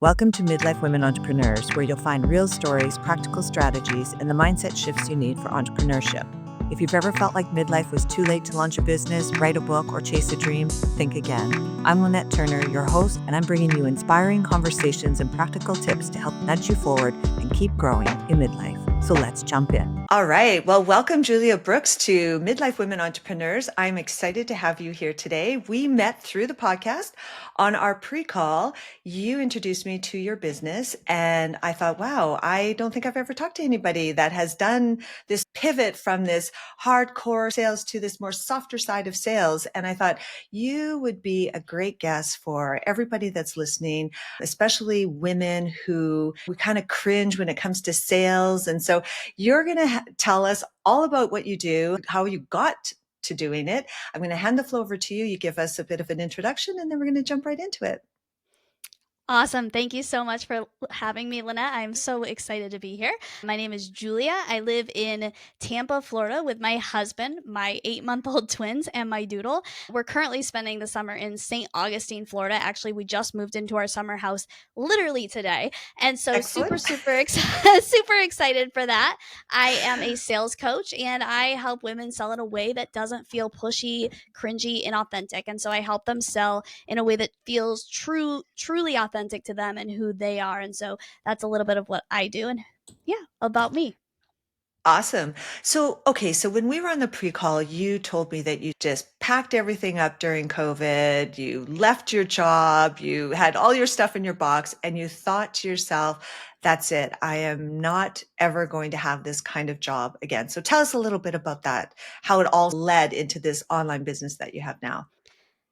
Welcome to Midlife Women Entrepreneurs, where you'll find real stories, practical strategies, and the mindset shifts you need for entrepreneurship. If you've ever felt like midlife was too late to launch a business, write a book, or chase a dream, think again. I'm Lynette Turner, your host, and I'm bringing you inspiring conversations and practical tips to help nudge you forward and keep growing in midlife. So let's jump in. All right. Well, welcome, Julia Brooks, to Midlife Women Entrepreneurs. I'm excited to have you here today. We met through the podcast on our pre-call. You introduced me to your business, and I thought, wow, I don't think I've ever talked to anybody that has done this pivot from this hardcore sales to this more softer side of sales. And I thought you would be a great guest for everybody that's listening, especially women who we kind of cringe when it comes to sales. And so you're going to tell us all about what you do, how you got to doing it. I'm going to hand the floor over to you. You give us a bit of an introduction, and then we're going to jump right into it. Awesome. Thank you so much for having me, Lynette. I'm so excited to be here. My name is Julia. I live in Tampa, Florida with my husband, my 8-month-old twins, and my doodle. We're currently spending the summer in St. Augustine, Florida. Actually, we just moved into our summer house literally today. And so Excellent. super excited for that. I am a sales coach, and I help women sell in a way that doesn't feel pushy, cringy, inauthentic. And so I help them sell in a way that feels truly authentic to them and who they are. And so that's a little bit of what I do, and about me. Awesome. So when we were on the pre-call, you told me that you just packed everything up during COVID. You left your job, you had all your stuff in your box, and you thought to yourself, that's it. I am not ever going to have this kind of job again. So tell us a little bit about that, how it all led into this online business that you have now.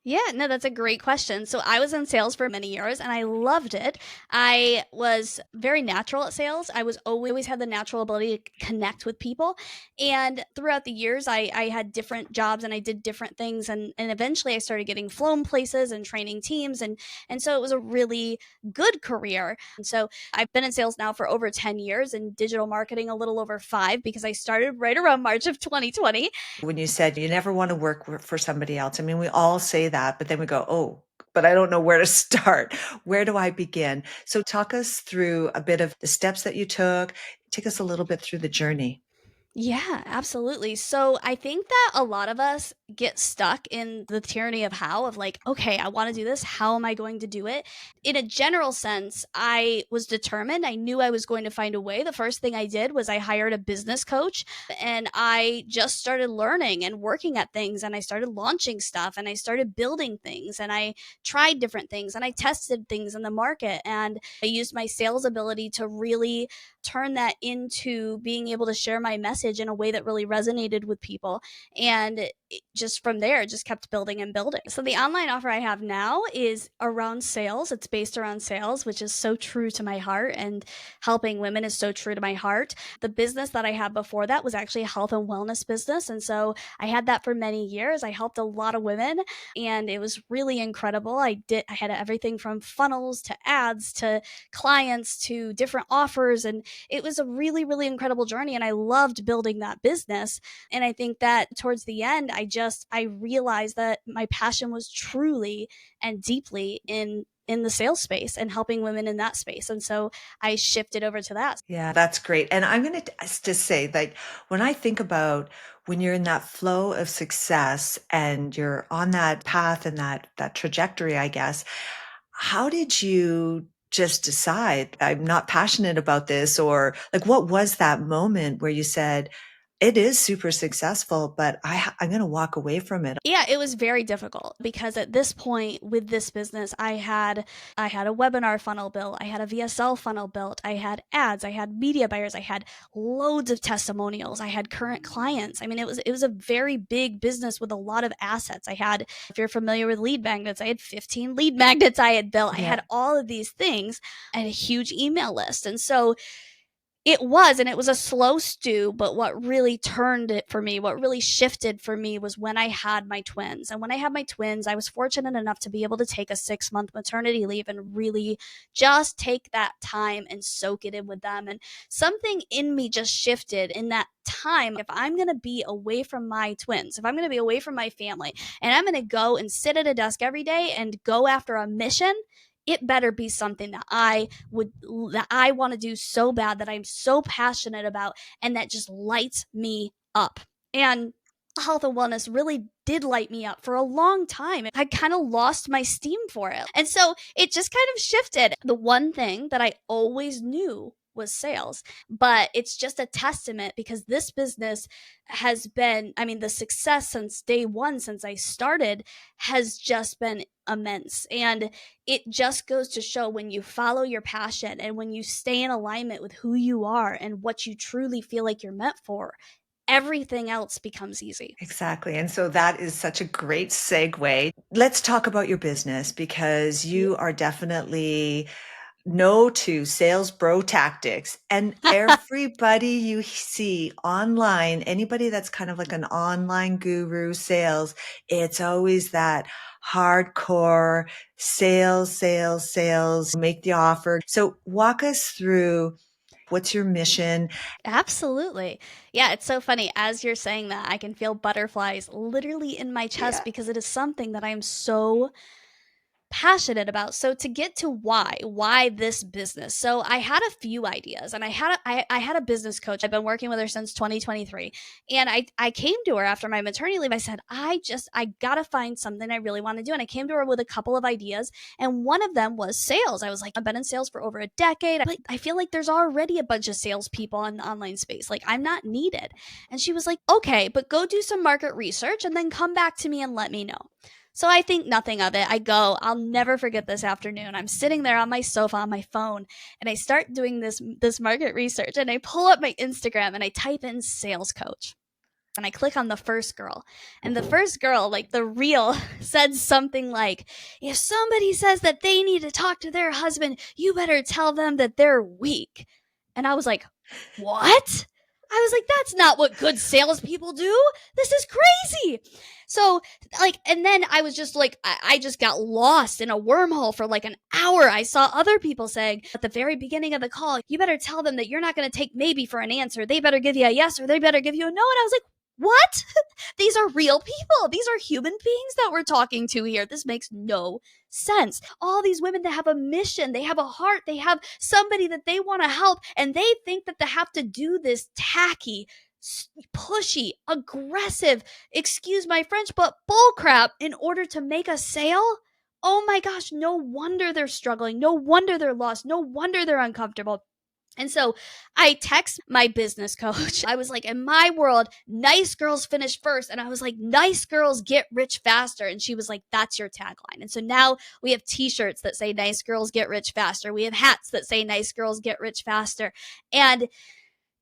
Yeah, no, that's a great question. So I was in sales for many years and I loved it. I was very natural at sales. I was always had the natural ability to connect with people. And throughout the years, I had different jobs and I did different things. And eventually I started getting flown places and training teams. And so it was a really good career. And so I've been in sales now for over 10 years and digital marketing a little over 5 because I started right around March of 2020. When you said you never want to work for somebody else, I mean, we all say that, but then we go, oh, but I don't know where to start. Where do I begin? So talk us through a bit of the steps that you took. Take us a little bit through the journey. Yeah, absolutely. So I think that a lot of us get stuck in the tyranny of how, of like, okay, I want to do this. How am I going to do it? In a general sense, I was determined. I knew I was going to find a way. The first thing I did was I hired a business coach and I just started learning and working at things and I started launching stuff and I started building things and I tried different things and I tested things in the market and I used my sales ability to really turn that into being able to share my message in a way that really resonated with people. And just from there, just kept building and building. So the online offer I have now is around sales. It's based around sales, which is so true to my heart, and helping women is so true to my heart. The business that I had before that was actually a health and wellness business. And so I had that for many years. I helped a lot of women and it was really incredible. I had everything from funnels to ads to clients to different offers, and it was a really incredible journey and I loved building that business. And I think that towards the end I realized that my passion was truly and deeply in the sales space and helping women in that space. And so I shifted over to that. Yeah, that's great. And I'm going to just say that when I think about when you're in that flow of success and you're on that path and that trajectory, I guess, how did you just decide I'm not passionate about this? Or like, what was that moment where you said, it is super successful, but I'm going to walk away from it? Yeah, it was very difficult because at this point with this business, I had a webinar funnel built, I had a VSL funnel built, I had ads, I had media buyers, I had loads of testimonials, I had current clients. I mean, it was a very big business with a lot of assets. I had, if you're familiar with lead magnets, I had 15 lead magnets I had built. I Yeah. had all of these things. I had a huge email list. And so it was a slow stew, but what really turned it for me, what really shifted for me was when I had my twins. And when I had my twins, I was fortunate enough to be able to take a 6-month maternity leave and really just take that time and soak it in with them. And something in me just shifted in that time. If I'm going to be away from my twins, if I'm going to be away from my family, and I'm going to go and sit at a desk every day and go after a mission, it better be something that I want to do so bad, that I'm so passionate about, and that just lights me up. And health and wellness really did light me up for a long time. I kind of lost my steam for it. And so it just kind of shifted. The one thing that I always knew was sales, but it's just a testament because this business has been, I mean, the success since day one, since I started, has just been immense. And it just goes to show, when you follow your passion and when you stay in alignment with who you are and what you truly feel like you're meant for, everything else becomes easy. Exactly. And so that is such a great segue. Let's talk about your business because Yeah. you are definitely no to sales bro tactics. And everybody you see online, anybody that's kind of like an online guru sales, it's always that hardcore sales, sales, sales, make the offer. So walk us through, what's your mission? Absolutely. Yeah, it's so funny. As you're saying that, I can feel butterflies literally in my chest Yeah. because it is something that I am so passionate about. So to get to why this business? So I had a few ideas, and I had a business coach. I've been working with her since 2023, and I came to her after my maternity leave. I said, I gotta find something I really want to do, and I came to her with a couple of ideas, and one of them was sales. I was like, I've been in sales for over a decade. I feel like there's already a bunch of salespeople in the online space. Like, I'm not needed. And she was like, okay, but go do some market research and then come back to me and let me know. So I think nothing of it. I'll never forget this afternoon. I'm sitting there on my sofa on my phone, and I start doing this market research, and I pull up my Instagram and I type in sales coach. And I click on the first girl. And the first girl, like the reel, said something like, if somebody says that they need to talk to their husband, you better tell them that they're weak. And I was like, what? I was like, that's not what good salespeople do. This is crazy. So, like, and then I was just like, I just got lost in a wormhole for like an hour. I saw other people saying at the very beginning of the call, you better tell them that you're not going to take maybe for an answer. They better give you a yes, or they better give you a no. And I was like, what? These are real people. These are human beings that we're talking to here. This makes no sense. All these women that have a mission, they have a heart, they have somebody that they want to help, and they think that they have to do this tacky, pushy, aggressive, excuse my French, but bullcrap in order to make a sale. Oh my gosh, no wonder they're struggling. No wonder they're lost. No wonder they're uncomfortable. And so I text my business coach. I was like, in my world, nice girls finish first. And I was like, nice girls get rich faster. And she was like, that's your tagline. And so now we have t-shirts that say nice girls get rich faster. We have hats that say nice girls get rich faster. And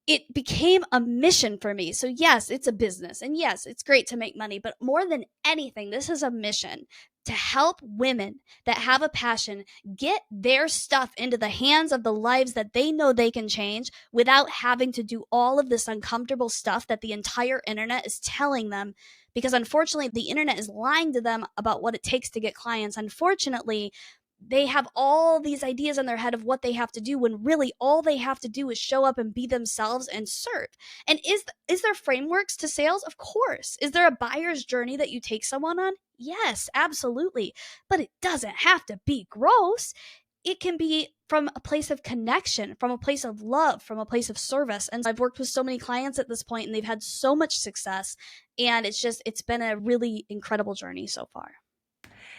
it became a mission for me. So yes, it's a business, and yes, it's great to make money, but more than anything, this is a mission to help women that have a passion get their stuff into the hands of the lives that they know they can change without having to do all of this uncomfortable stuff that the entire internet is telling them, because unfortunately the internet is lying to them about what it takes to get clients. Unfortunately, they have all these ideas in their head of what they have to do, when really all they have to do is show up and be themselves and serve. And is there frameworks to sales? Of course. Is there a buyer's journey that you take someone on? Yes, absolutely. But it doesn't have to be gross. It can be from a place of connection, from a place of love, from a place of service. And I've worked with so many clients at this point, and they've had so much success. And it's been a really incredible journey so far.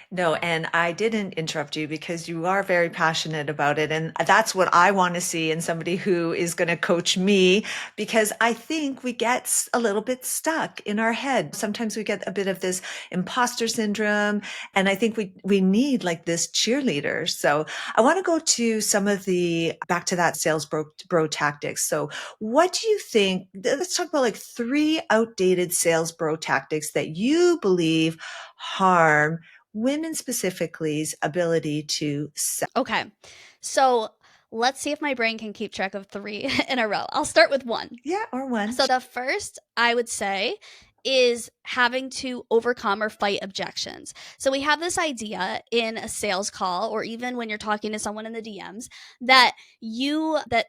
No, and I didn't interrupt you because you are very passionate about it. And that's what I want to see in somebody who is going to coach me, because I think we get a little bit stuck in our head. Sometimes we get a bit of this imposter syndrome. And I think we need like this cheerleader. So I want to go to some of back to that sales bro tactics. So what do you think? Let's talk about like 3 outdated sales bro tactics that you believe harm women specifically's ability to sell. Okay. So let's see if my brain can keep track of three in a row. I'll start with one. Yeah, or one. So the first, I would say, is having to overcome or fight objections. So we have this idea in a sales call, or even when you're talking to someone in the DMs, that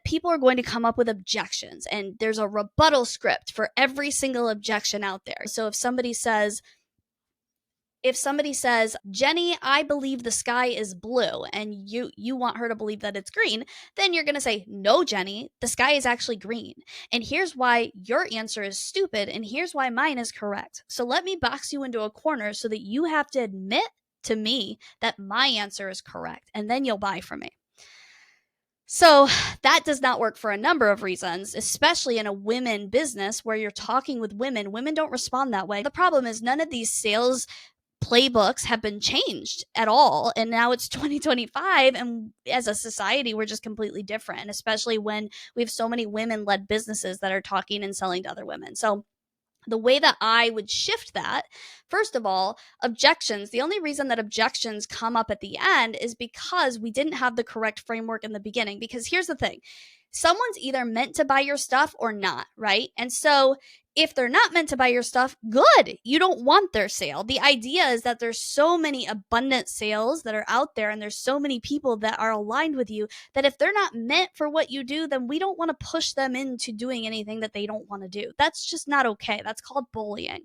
people are going to come up with objections, and there's a rebuttal script for every single objection out there. So if somebody says, if somebody says, Jenny, I believe the sky is blue, and you want her to believe that it's green, then you're going to say, no, Jenny, the sky is actually green, and here's why your answer is stupid, and here's why mine is correct. So let me box you into a corner so that you have to admit to me that my answer is correct, and then you'll buy from me. So that does not work for a number of reasons, especially in a women business where you're talking with women. Women don't respond that way. The problem is none of these sales playbooks have been changed at all, and now it's 2025, and as a society we're just completely different, and especially when we have so many women-led businesses that are talking and selling to other women. So the way that I would shift that, first of all, objections. The only reason that objections come up at the end is because we didn't have the correct framework in the beginning. Because here's the thing, someone's either meant to buy your stuff or not, right? And so if they're not meant to buy your stuff, good. You don't want their sale. The idea is that there's so many abundant sales that are out there, and there's so many people that are aligned with you, that if they're not meant for what you do, then we don't want to push them into doing anything that they don't want to do. That's just not okay. That's called bullying.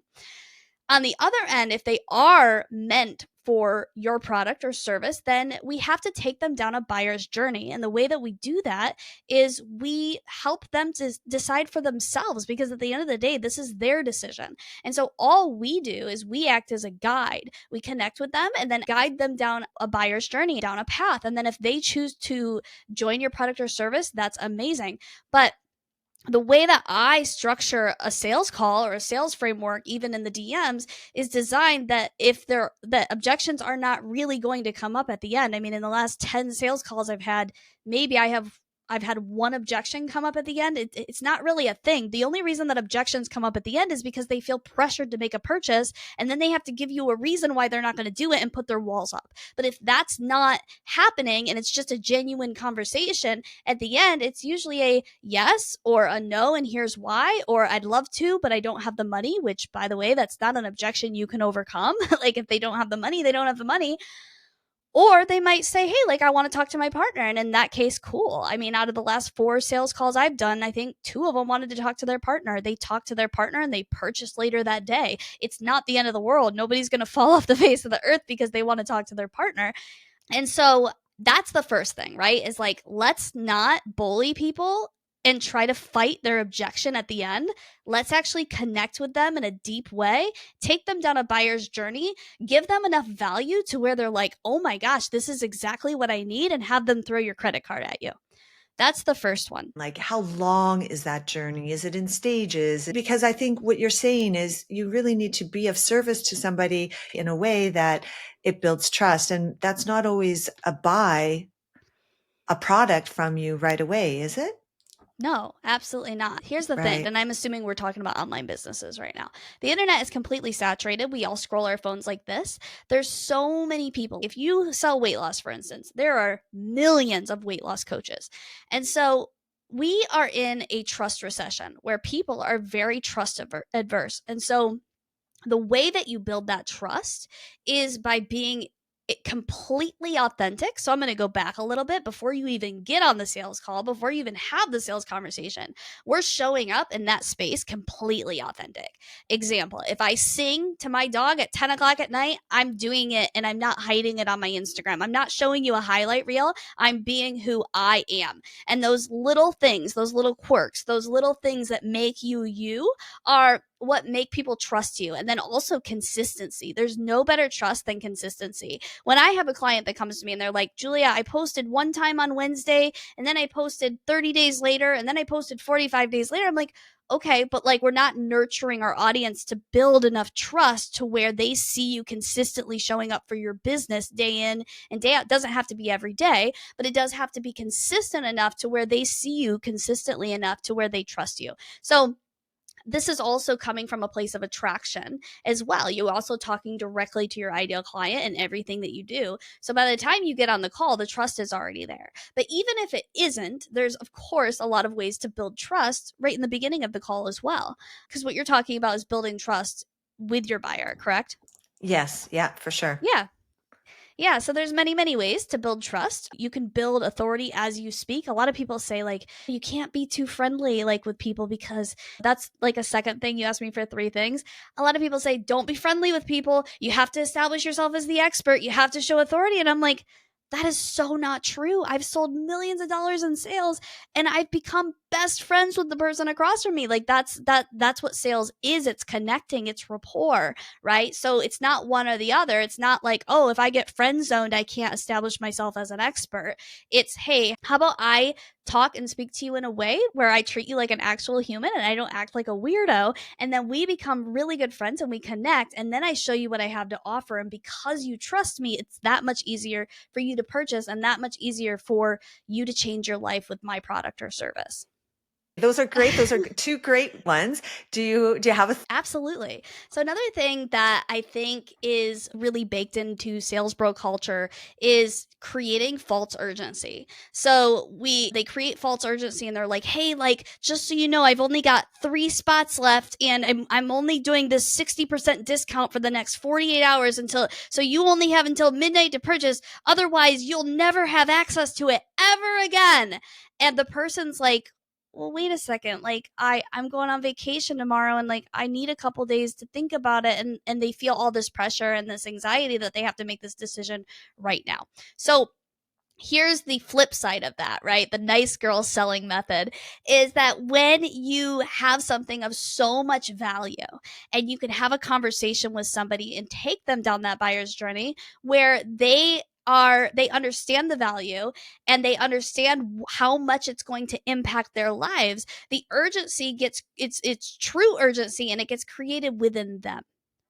On the other end, if they are meant for your product or service, then we have to take them down a buyer's journey. And the way that we do that is we help them to decide for themselves, because at the end of the day, this is their decision. And so all we do is we act as a guide. We connect with them and then guide them down a buyer's journey, down a path. And then if they choose to join your product or service, that's amazing. But the way that I structure a sales call or a sales framework, even in the DMs, is designed that if that objections are not really going to come up at the end. I mean, in the last 10 sales calls I've had, maybe I've had one objection come up at the end. It's not really a thing. The only reason that objections come up at the end is because they feel pressured to make a purchase, and then they have to give you a reason why they're not going to do it and put their walls up. But if that's not happening and it's just a genuine conversation, at the end, it's usually a yes or a no, and here's why, or I'd love to, but I don't have the money, which, by the way, that's not an objection you can overcome. Like, if they don't have the money, they don't have the money. Or they might say, hey, like, I want to talk to my partner. And in that case, cool. I mean, out of the last 4 sales calls I've done, I think 2 of them wanted to talk to their partner. They talked to their partner and they purchased later that day. It's not the end of the world. Nobody's going to fall off the face of the earth because they want to talk to their partner. And so that's the first thing, right? Is like, let's not bully people and try to fight their objection at the end. Let's actually connect with them in a deep way, take them down a buyer's journey, give them enough value to where they're like, oh my gosh, this is exactly what I need, and have them throw your credit card at you. That's the first one. Like, how long is that journey? Is it in stages? Because I think what you're saying is you really need to be of service to somebody in a way that it builds trust. And that's not always buy a product from you right away, is it? No, absolutely not. Here's the thing, Right. and I'm assuming we're talking about online businesses right now. The internet is completely saturated. We all scroll our phones like this. There's so many people. If you sell weight loss, for instance, there are millions of weight loss coaches. And so we are in a trust recession where people are very trust adverse. And so the way that you build that trust is by being completely authentic. So I'm going to go back a little bit before you even get on the sales call, before you even have the sales conversation. We're showing up in that space completely authentic. Example, if I sing to my dog at 10 o'clock at night, I'm doing it and I'm not hiding it on my Instagram. I'm not showing you a highlight reel. I'm being who I am. And those little things, those little quirks, those little things that make you you are what make people trust you. And then also consistency. There's no better trust than consistency. When I have a client that comes to me and they're like, Julia, I posted one time on Wednesday, and then I posted 30 days later, and then I posted 45 days later, I'm like, okay, but like, we're not nurturing our audience to build enough trust to where they see you consistently showing up for your business day in and day out. It doesn't have to be every day, but it does have to be consistent enough to where they see you consistently enough to where they trust you. So this is also coming from a place of attraction as well. You're also talking directly to your ideal client and everything that you do. So by the time you get on the call, the trust is already there. But even if it isn't, there's of course a lot of ways to build trust right in the beginning of the call as well. Because what you're talking about is building trust with your buyer, correct? Yes. Yeah, for sure. Yeah. Yeah, so there's many ways to build trust. You can build authority as you speak. A lot of people say like you can't be too friendly like with people because that's like a second thing. You asked me for three things. A lot of people say don't be friendly with people. You have to establish yourself as the expert. You have to show authority, and I'm like, that is so not true. I've sold millions of dollars in sales and I've become best friends with the person across from me. Like that's what sales is. It's connecting, it's rapport, right? So it's not one or the other. It's not like, oh, if I get friend zoned, I can't establish myself as an expert. It's, hey, how about I talk and speak to you in a way where I treat you like an actual human and I don't act like a weirdo. And then we become really good friends and we connect. And then I show you what I have to offer. And because you trust me, it's that much easier for you to purchase and that much easier for you to change your life with my product or service. Those are great. Those are two great ones. Do you have a Absolutely. So another thing that I think is really baked into sales bro culture is creating false urgency. So they create false urgency and they're like, "Hey, like just so you know, I've only got 3 spots left and I'm only doing this 60% discount for the next 48 hours until so you only have until midnight to purchase, otherwise you'll never have access to it ever again." And the person's like, well, wait a second, like I'm going on vacation tomorrow and like I need a couple days to think about it, and they feel all this pressure and this anxiety that they have to make this decision right now. So here's the flip side of that, right? The nice girl selling method is that when you have something of so much value and you can have a conversation with somebody and take them down that buyer's journey where they understand the value and they understand how much it's going to impact their lives, the urgency gets it's true urgency and it gets created within them,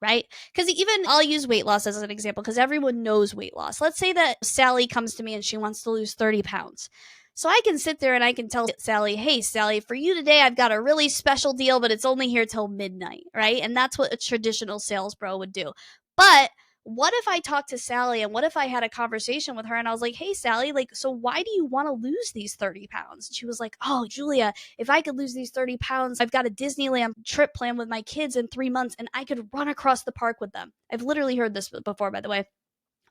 right? Because even I'll use weight loss as an example because everyone knows weight loss. Let's say that Sally comes to me and she wants to lose 30 pounds. So I can sit there and I can tell Sally, hey, Sally, for you today, I've got a really special deal, but it's only here till midnight, right? And that's what a traditional sales bro would do. But what if I talked to Sally and what if I had a conversation with her and I was like, hey, Sally, like, so why do you want to lose these 30 pounds? And she was like, oh, Julia, if I could lose these 30 pounds, I've got a Disneyland trip planned with my kids in 3 months and I could run across the park with them. I've literally heard this before, by the way.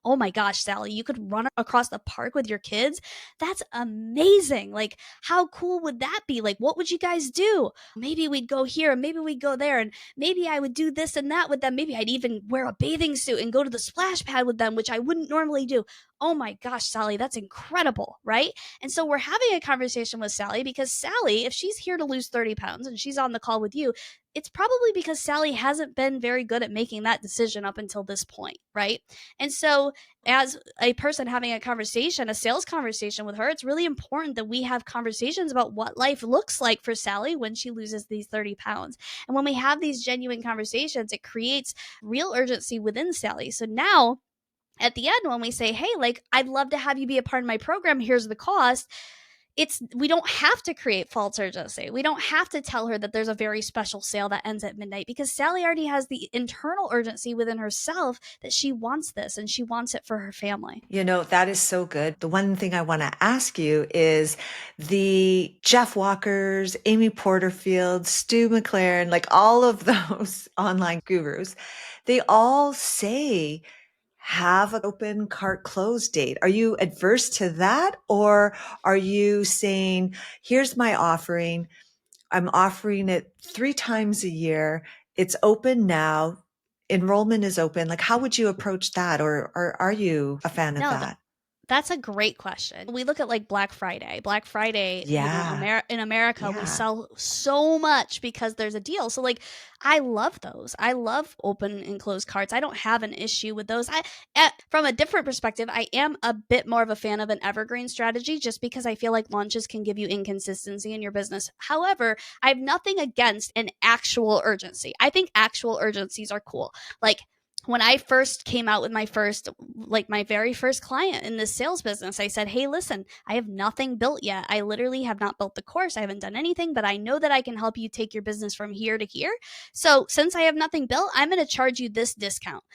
Oh my gosh, Sally, you could run across the park with your kids? That's amazing. Like, how cool would that be? Like, what would you guys do? Maybe we'd go here and maybe we'd go there and maybe I would do this and that with them. Maybe I'd even wear a bathing suit and go to the splash pad with them, which I wouldn't normally do. Oh my gosh, Sally, that's incredible, right? And so we're having a conversation with Sally because Sally, if she's here to lose 30 pounds and she's on the call with you, it's probably because Sally hasn't been very good at making that decision up until this point, right? And so, as a person having a conversation, a sales conversation with her, it's really important that we have conversations about what life looks like for Sally when she loses these 30 pounds. And when we have these genuine conversations, it creates real urgency within Sally. So now, at the end, when we say, hey, like, I'd love to have you be a part of my program, here's the cost, we don't have to create false urgency. We don't have to tell her that there's a very special sale that ends at midnight because Sally already has the internal urgency within herself that she wants this and she wants it for her family. That is so good. The one thing I want to ask you is the Jeff Walkers, Amy Porterfield, Stu McLaren, like all of those online gurus, they all say have an open cart close date. Are you adverse to that? Or are you saying, here's my offering. I'm offering it 3 times a year. It's open now. Enrollment is open. Like, how would you approach that? Or are you a fan of No, that? that's a great question. We look at like Black Friday. Black Friday, Yeah. In America, we Yeah. sell so much because there's a deal. So like, I love those. I love open and closed carts. I don't have an issue with those. From a different perspective, I am a bit more of a fan of an evergreen strategy just because I feel like launches can give you inconsistency in your business. However, I have nothing against an actual urgency. I think actual urgencies are cool. Like, when I first came out with my very first client in this sales business, I said, hey, listen, I have nothing built yet. I literally have not built the course. I haven't done anything, but I know that I can help you take your business from here to here. So since I have nothing built, I'm going to charge you this discount.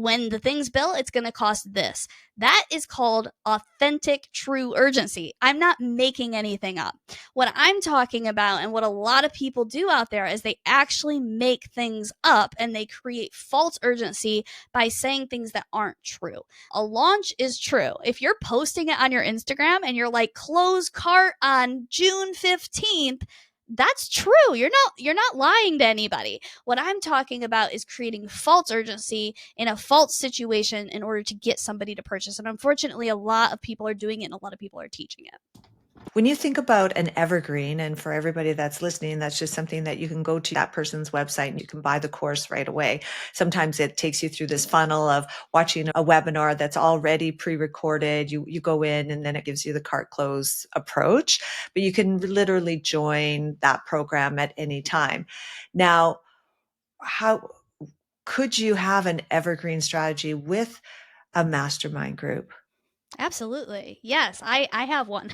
when the thing's built, it's going to cost this. That is called authentic, true urgency. I'm not making anything up. What I'm talking about and what a lot of people do out there is they actually make things up and they create false urgency by saying things that aren't true. A launch is true. If you're posting it on your Instagram and you're like, close cart on June 15th, that's true. You're not lying to anybody. What I'm talking about is creating false urgency in a false situation in order to get somebody to purchase. And unfortunately, a lot of people are doing it and a lot of people are teaching it. When you think about an evergreen, and for everybody that's listening, that's just something that you can go to that person's website and you can buy the course right away. Sometimes it takes you through this funnel of watching a webinar that's already pre-recorded. You go in and then it gives you the cart close approach, but you can literally join that program at any time. Now, how could you have an evergreen strategy with a mastermind group? Absolutely. Yes, I have one.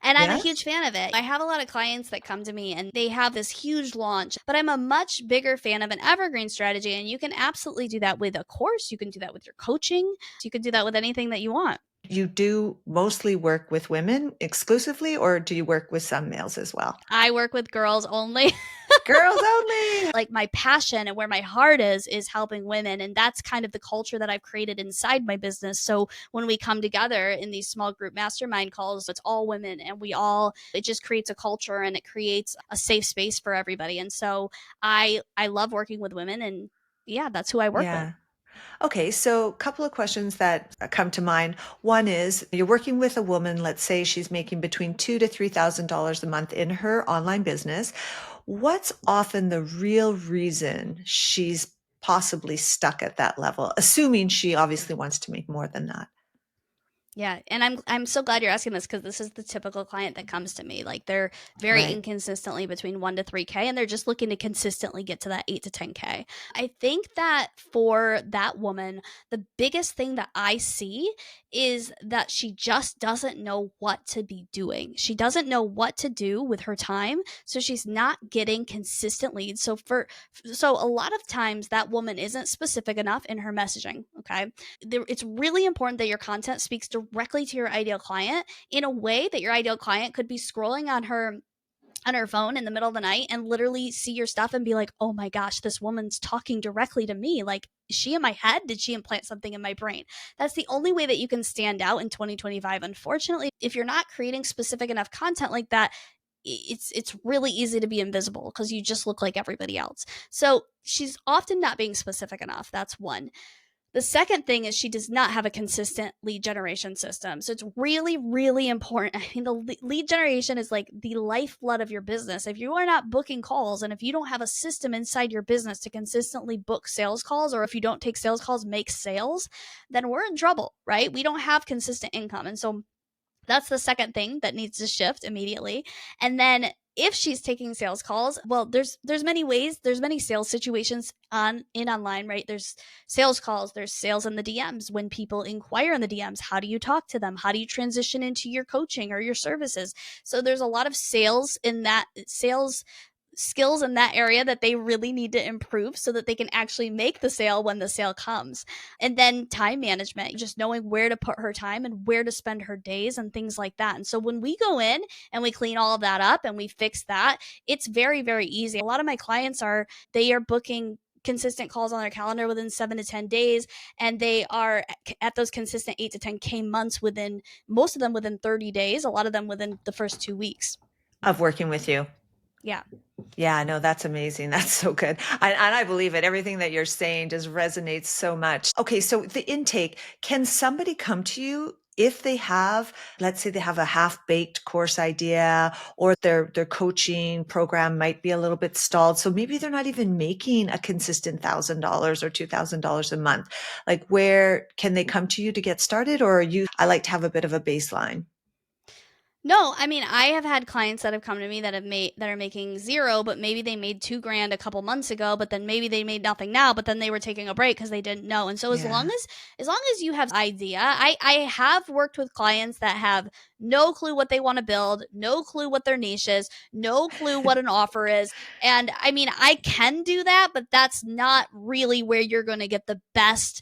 And I'm a Yes? huge fan of it. I have a lot of clients that come to me and they have this huge launch, but I'm a much bigger fan of an evergreen strategy. And you can absolutely do that with a course. You can do that with your coaching. You can do that with anything that you want. You do mostly work with women exclusively, or do you work with some males as well? I work with girls only. Girls only. Like my passion and where my heart is helping women, and that's kind of the culture that I've created inside my business. So when we come together in these small group mastermind calls, it's all women, and it just creates a culture and it creates a safe space for everybody. And so I love working with women, and yeah, that's who I work with. Yeah. Okay, so a couple of questions that come to mind. One is you're working with a woman, let's say she's making between $2,000 to $3,000 a month in her online business. What's often the real reason she's possibly stuck at that level, assuming she obviously wants to make more than that? Yeah, and I'm so glad you're asking this because this is the typical client that comes to me. Like they're very Right. inconsistently between 1 to 3K and they're just looking to consistently get to that 8 to 10K. I think that for that woman, the biggest thing that I see is that she just doesn't know what to be doing. She doesn't know what to do with her time, so she's not getting consistent leads. So a lot of times that woman isn't specific enough in her messaging, okay? It's really important that your content speaks directly to your ideal client in a way that your ideal client could be scrolling on her phone in the middle of the night and literally see your stuff and be like, oh my gosh, this woman's talking directly to me. Like, is she in my head? Did she implant something in my brain? That's the only way that you can stand out in 2025. Unfortunately, if you're not creating specific enough content like that, it's really easy to be invisible because you just look like everybody else. So she's often not being specific enough. That's one. The second thing is she does not have a consistent lead generation system. So it's really, really important. I mean, the lead generation is like the lifeblood of your business. If you are not booking calls and if you don't have a system inside your business to consistently book sales calls, or if you don't take sales calls, make sales, then we're in trouble, right? We don't have consistent income. And so that's the second thing that needs to shift immediately. And then if she's taking sales calls, well, there's many ways, there's many sales situations online, right? There's sales calls, there's sales in the DMs when people inquire in the DMs. How do you talk to them? How do you transition into your coaching or your services? So there's a lot of sales skills in that area that they really need to improve so that they can actually make the sale when the sale comes. And then time management, just knowing where to put her time and where to spend her days and things like that. And so when we go in and we clean all of that up and we fix that, it's very, very easy. A lot of my clients they are booking consistent calls on their calendar within 7 to 10 days, and they are at those consistent 8 to 10K months within, most of them within 30 days, a lot of them within the first 2 weeks. Of working with you. Yeah. Yeah, no, that's amazing. That's so good. And I believe it. Everything that you're saying just resonates so much. Okay, so the intake, can somebody come to you if they have, let's say they have a half-baked course idea, or their coaching program might be a little bit stalled. So maybe they're not even making a consistent $1,000 or $2,000 a month. Like, where can they come to you to get started? Or I like to have a bit of a baseline. No, I mean, I have had clients that have come to me that are making zero, but maybe they made 2 grand a couple months ago, but then maybe they made nothing now, but then they were taking a break because they didn't know. And so Yeah. as long as you have idea, I have worked with clients that have no clue what they want to build, no clue what their niche is, no clue what an offer is. And I mean, I can do that, but that's not really where you're going to get the best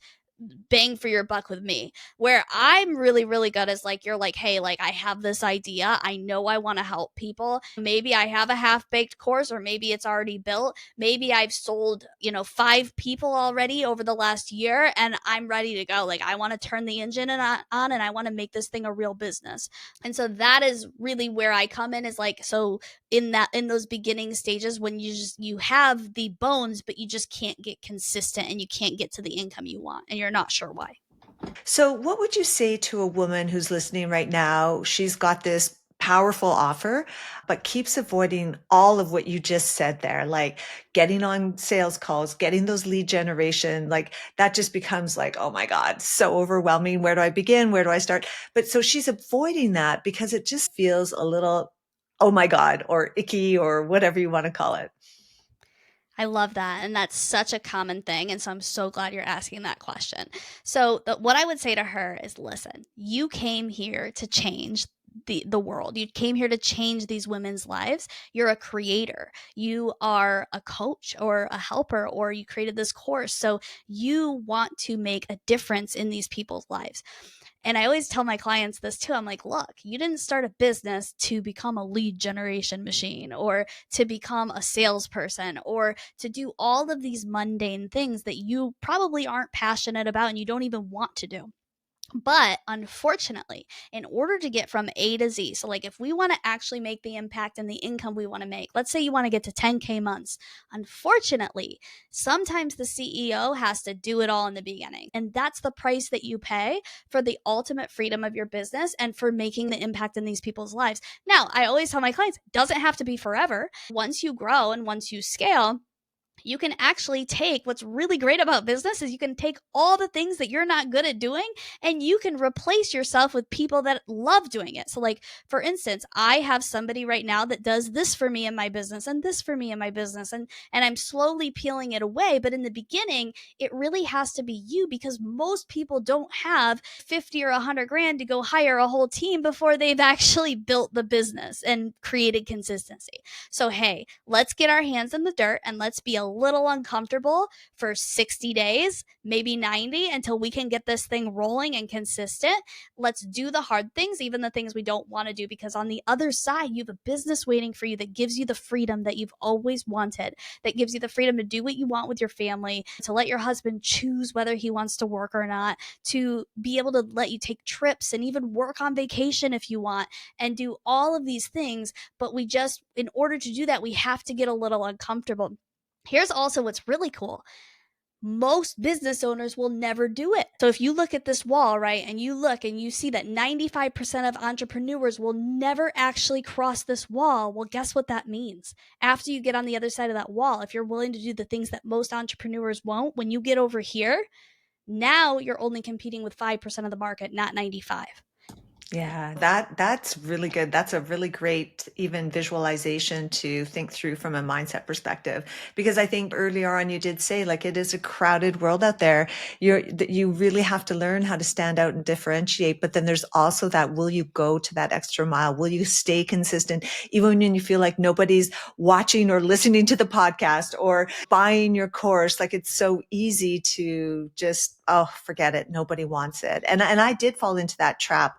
bang for your buck with me. Where I'm really, really good is like, you're like, hey, like I have this idea. I know I want to help people. Maybe I have a half baked course, or maybe it's already built. Maybe I've sold, 5 people already over the last year, and I'm ready to go. Like, I want to turn the engine on, and I want to make this thing a real business. And so that is really where I come in, is like, so in those beginning stages, when you have the bones, but you just can't get consistent, and you can't get to the income you want, and you're not sure why. So, what would you say to a woman who's listening right now? She's got this powerful offer, but keeps avoiding all of what you just said there, like getting on sales calls, getting those lead generation, like that just becomes like, oh my God, so overwhelming. Where do I begin? Where do I start? But so she's avoiding that because it just feels a little, oh my God, or icky, or whatever you want to call it. I love that. And that's such a common thing. And so I'm so glad you're asking that question. So, what I would say to her is, listen, you came here to change the world. You came here to change these women's lives. You're a creator. You are a coach or a helper, or you created this course. So you want to make a difference in these people's lives. And I always tell my clients this too. I'm like, look, you didn't start a business to become a lead generation machine, or to become a salesperson, or to do all of these mundane things that you probably aren't passionate about and you don't even want to do. But unfortunately, in order to get from A to Z, so like if we want to actually make the impact and the income we want to make, let's say you want to get to 10K months. Unfortunately, sometimes the CEO has to do it all in the beginning. And that's the price that you pay for the ultimate freedom of your business and for making the impact in these people's lives. Now, I always tell my clients, it doesn't have to be forever. Once you grow and once you scale, you can actually take, what's really great about business is you can take all the things that you're not good at doing, and you can replace yourself with people that love doing it. So like, for instance, I have somebody right now that does this for me in my business and this for me in my business, and I'm slowly peeling it away. But in the beginning, it really has to be you, because most people don't have 50 or 100 grand to go hire a whole team before they've actually built the business and created consistency. So hey, let's get our hands in the dirt and let's be a little uncomfortable for 60 days, maybe 90, until we can get this thing rolling and consistent. Let's do the hard things, even the things we don't want to do, because on the other side, you have a business waiting for you that gives you the freedom that you've always wanted, that gives you the freedom to do what you want with your family, to let your husband choose whether he wants to work or not, to be able to let you take trips and even work on vacation if you want, and do all of these things. But we just, in order to do that, we have to get a little uncomfortable. Here's also what's really cool. Most business owners will never do it. So if you look at this wall, right, and you look and you see that 95% of entrepreneurs will never actually cross this wall, well, guess what that means? After you get on the other side of that wall, if you're willing to do the things that most entrepreneurs won't, when you get over here, now you're only competing with 5% of the market, not 95. Yeah, that's really good. That's a really great even visualization to think through from a mindset perspective. Because I think earlier on you did say like it is a crowded world out there. You really have to learn how to stand out and differentiate. But then there's also that, will you go to that extra mile? Will you stay consistent even when you feel like nobody's watching or listening to the podcast or buying your course? Like it's so easy to just, oh, forget it. Nobody wants it. And I did fall into that trap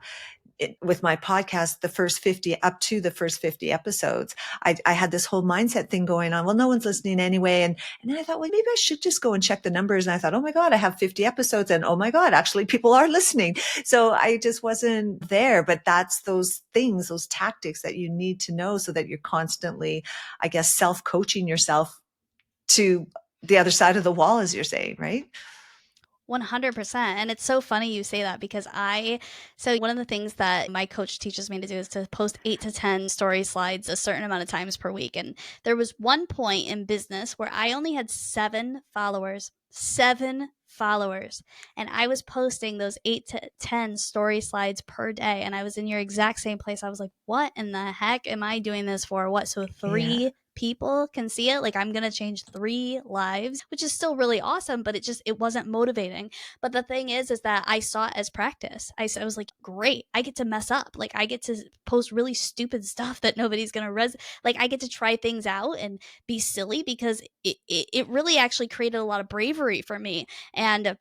with my podcast, the first 50 up to the first 50 episodes, I had this whole mindset thing going on. Well, no one's listening anyway. And then I thought, well, maybe I should just go and check the numbers. And I thought, oh my God, I have 50 episodes and oh my God, actually people are listening. So I just wasn't there, but that's those things, those tactics that you need to know so that you're constantly, I guess, self-coaching yourself to the other side of the wall, as you're saying, right? 100%. And it's so funny you say that, because so one of the things that my coach teaches me to do is to post 8 to 10 story slides a certain amount of times per week. And there was one point in business where I only had 7 followers. And I was posting those 8 to 10 story slides per day. And I was in your exact same place. I was like, what in the heck am I doing this for? What? So Yeah. three people can see it, like I'm gonna change 3 lives, which is still really awesome, but it wasn't motivating. But the thing is that I saw it as practice. I was like, great, I get to mess up, like I get to post really stupid stuff that nobody's gonna like I get to try things out and be silly, because it really actually created a lot of bravery for me. And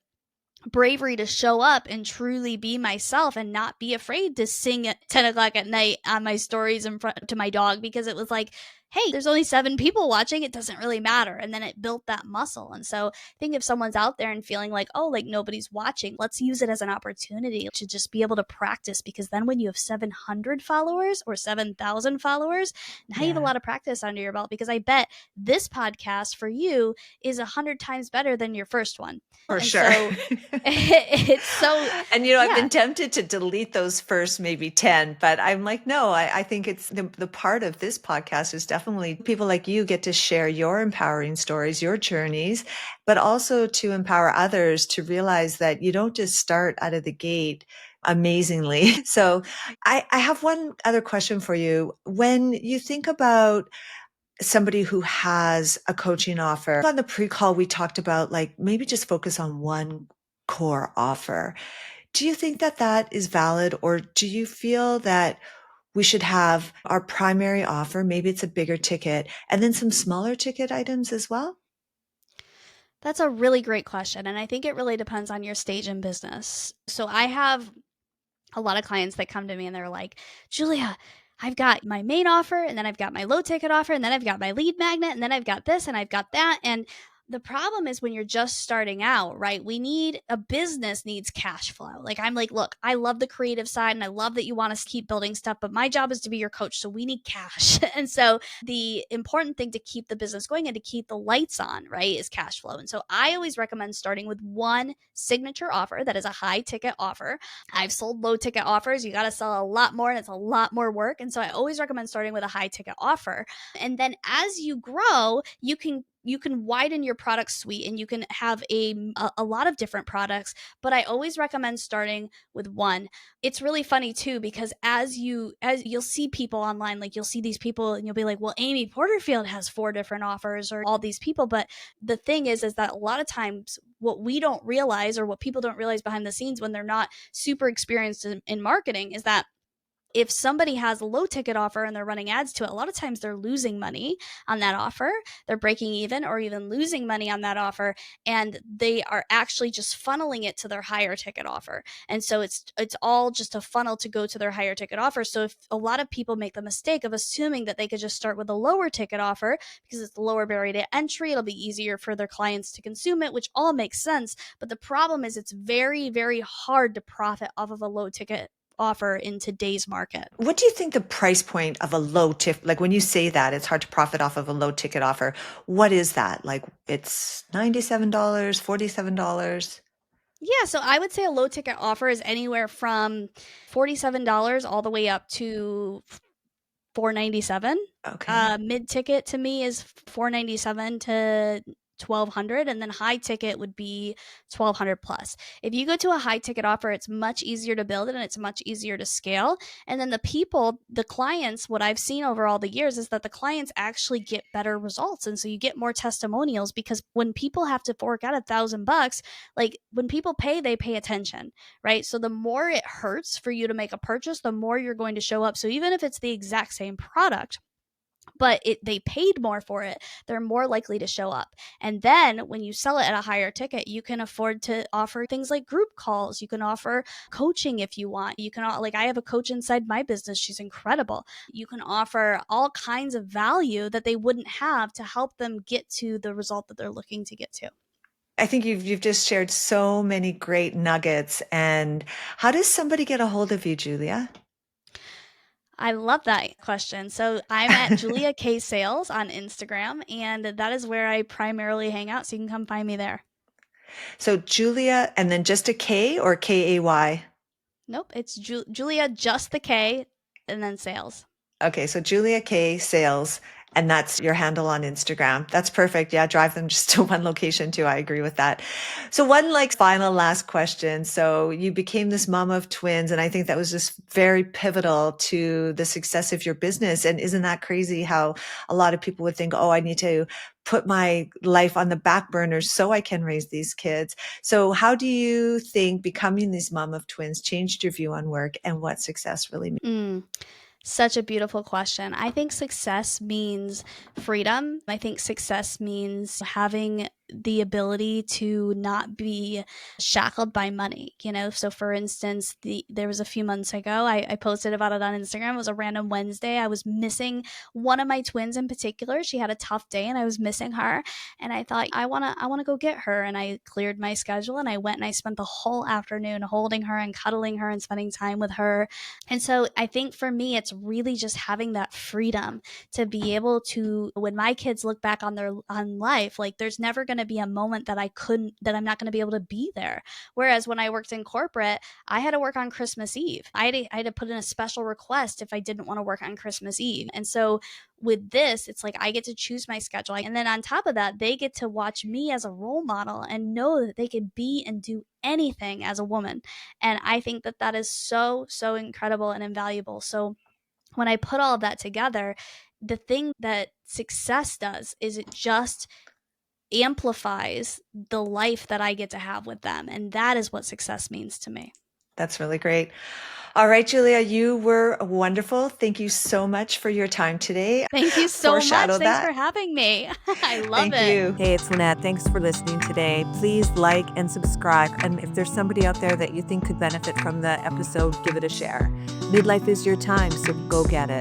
bravery to show up and truly be myself and not be afraid to sing at 10 o'clock at night on my stories in front to my dog, because it was like, hey, there's only 7 people watching, it doesn't really matter. And then it built that muscle. And so I think if someone's out there and feeling like, oh, like nobody's watching, let's use it as an opportunity to just be able to practice, because then when you have 700 followers or 7,000 followers, now you have a lot of practice under your belt, because I bet this podcast for you is 100 times better than your first one. For And sure. so it's so, And I've yeah. been tempted to delete those first maybe 10, but I'm like, no, I think it's the part of this podcast is definitely people like you get to share your empowering stories, your journeys, but also to empower others to realize that you don't just start out of the gate amazingly. So I have one other question for you. When you think about somebody who has a coaching offer, on the pre-call, we talked about like maybe just focus on one core offer. Do you think that that is valid, or do you feel that we should have our primary offer? Maybe it's a bigger ticket and then some smaller ticket items as well? That's a really great question. And I think it really depends on your stage in business. So I have a lot of clients that come to me and they're like, Julia, I've got my main offer, and then I've got my low ticket offer, and then I've got my lead magnet, and then I've got this and I've got that. And the problem is when you're just starting out, right? A business needs cash flow. Like I'm like, look, I love the creative side and I love that you want us to keep building stuff, but my job is to be your coach. So we need cash. And so the important thing to keep the business going and to keep the lights on, right, is cash flow. And so I always recommend starting with one signature offer that is a high ticket offer. I've sold low ticket offers. You got to sell a lot more and it's a lot more work. And so I always recommend starting with a high ticket offer. And then as you grow, you can widen your product suite and you can have a lot of different products, but I always recommend starting with one. It's really funny too, because as you'll see people online, like you'll see these people and you'll be like, well, Amy Porterfield has 4 different offers, or all these people. But the thing is that a lot of times what we don't realize, or what people don't realize behind the scenes when they're not super experienced in marketing, is that if somebody has a low ticket offer and they're running ads to it, a lot of times they're losing money on that offer. They're breaking even or even losing money on that offer. And they are actually just funneling it to their higher ticket offer. And so it's all just a funnel to go to their higher ticket offer. So if a lot of people make the mistake of assuming that they could just start with a lower ticket offer because it's the lower barrier to entry, it'll be easier for their clients to consume it, which all makes sense. But the problem is it's very, very hard to profit off of a low ticket offer in today's market. What do you think the price point of a low tip, like when you say that it's hard to profit off of a low ticket offer, what is that? Like it's $97, $47? Yeah, so I would say a low ticket offer is anywhere from $47 all the way up to $497. Okay. Mid ticket to me is $497 to $1,200, and then high ticket would be $1,200 plus. If you go to a high ticket offer, it's much easier to build it and it's much easier to scale. And then the clients, what I've seen over all the years is that the clients actually get better results, and so you get more testimonials, because when people have to fork out $1,000, like when people pay, they pay attention, right? So the more it hurts for you to make a purchase, the more you're going to show up. So even if it's the exact same product, but they paid more for it, they're more likely to show up. And then when you sell it at a higher ticket, you can afford to offer things like group calls. You can offer coaching if you want. You can, like, I have a coach inside my business. She's incredible. You can offer all kinds of value that they wouldn't have to help them get to the result that they're looking to get to. I think you've just shared so many great nuggets. And how does somebody get a hold of you, Julia? I love that question. So I'm at Julia K Sales on Instagram, and that is where I primarily hang out. So you can come find me there. So Julia, and then just a K or Kay? Nope, it's Julia, just the K, and then sales. Okay, so Julia K Sales, and that's your handle on Instagram. That's perfect. Yeah, drive them just to one location too. I agree with that. So one like final last question. So you became this mom of twins, and I think that was just very pivotal to the success of your business. And isn't that crazy how a lot of people would think, oh, I need to put my life on the back burner so I can raise these kids. So how do you think becoming this mom of twins changed your view on work and what success really means? Such a beautiful question. I think success means freedom. I think success means having the ability to not be shackled by money, you know? So for instance, there was a few months ago, I posted about it on Instagram. It was a random Wednesday. I was missing one of my twins in particular. She had a tough day and I was missing her. And I thought, I wanna go get her. And I cleared my schedule and I went and I spent the whole afternoon holding her and cuddling her and spending time with her. And so I think for me, it's really just having that freedom to be able to, when my kids look back on life, like there's never going to be a moment that I'm not going to be able to be there. Whereas when I worked in corporate, I had to work on Christmas Eve. I had to put in a special request if I didn't want to work on Christmas Eve. And so with this, it's like I get to choose my schedule. And then on top of that, they get to watch me as a role model and know that they can be and do anything as a woman. And I think that that is so, so incredible and invaluable. So when I put all of that together, the thing that success does is it just amplifies the life that I get to have with them. And that is what success means to me. That's really great. All right, Julia, you were wonderful. Thank you so much for your time today. Thank you so much. Foreshadow Thanks that. for having me. I love Thank it. you. Hey, it's Lynette. Thanks for listening today. Please like and subscribe. And if there's somebody out there that you think could benefit from the episode, give it a share. Midlife is your time, so go get it.